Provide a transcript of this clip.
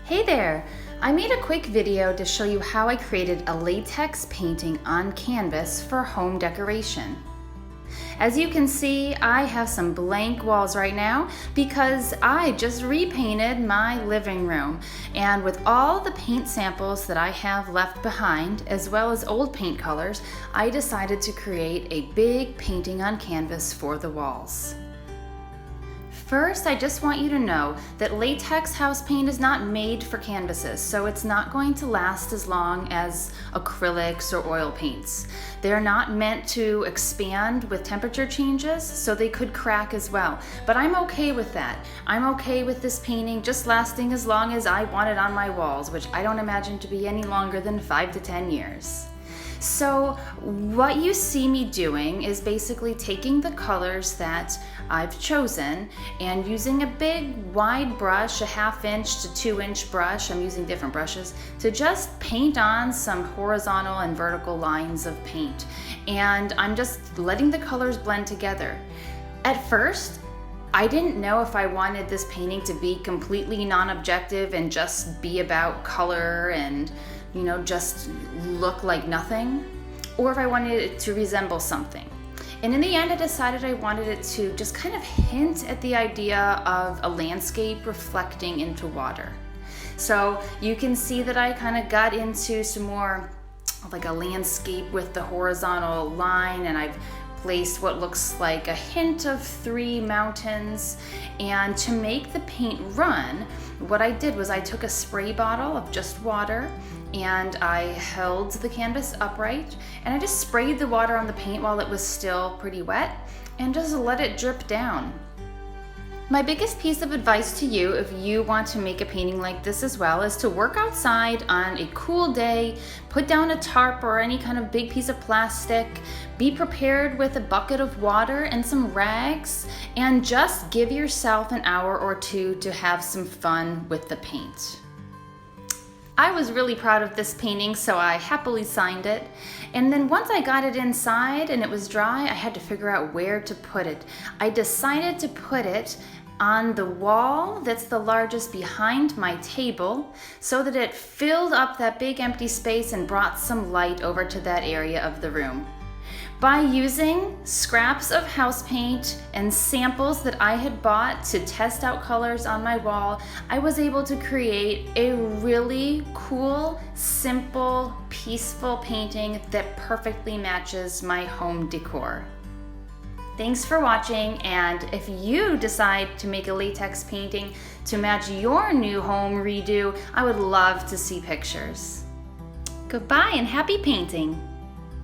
Hey there! I made a quick video to show you how I created a latex painting on canvas for home decoration. As you can see, I have some blank walls right now because I just repainted my living room. And with all the paint samples that I have left behind, as well as old paint colors, I decided to create a big painting on canvas for the walls. First, I just want you to know that latex house paint is not made for canvases, so it's not going to last as long as acrylics or oil paints. They're not meant to expand with temperature changes, so they could crack as well. But I'm okay with that. I'm okay with this painting just lasting as long as I want it on my walls, which I don't imagine to be any longer than 5 to 10 years. So what you see me doing is basically taking the colors that I've chosen and using a big wide brush, a 1/2 inch to 2 inch brush, I'm using different brushes, to just paint on some horizontal and vertical lines of paint. And I'm just letting the colors blend together. At first, I didn't know if I wanted this painting to be completely non-objective and just be about color and just look like nothing, or if I wanted it to resemble something. And in the end, I decided I wanted it to just kind of hint at the idea of a landscape reflecting into water. So you can see that I kind of got into some more like a landscape with the horizontal line, and I've placed what looks like a hint of 3 mountains. And to make the paint run, what I did was I took a spray bottle of just water and I held the canvas upright and I just sprayed the water on the paint while it was still pretty wet and just let it drip down. My biggest piece of advice to you, if you want to make a painting like this as well, is to work outside on a cool day, put down a tarp or any kind of big piece of plastic, be prepared with a bucket of water and some rags, and just give yourself an hour or two to have some fun with the paint. I was really proud of this painting, so I happily signed it. And then once I got it inside and it was dry, I had to figure out where to put it. I decided to put it on the wall that's the largest behind my table so that it filled up that big empty space and brought some light over to that area of the room. By using scraps of house paint and samples that I had bought to test out colors on my wall, I was able to create a really cool, simple, peaceful painting that perfectly matches my home decor. Thanks for watching, and if you decide to make a latex painting to match your new home redo, I would love to see pictures. Goodbye and happy painting!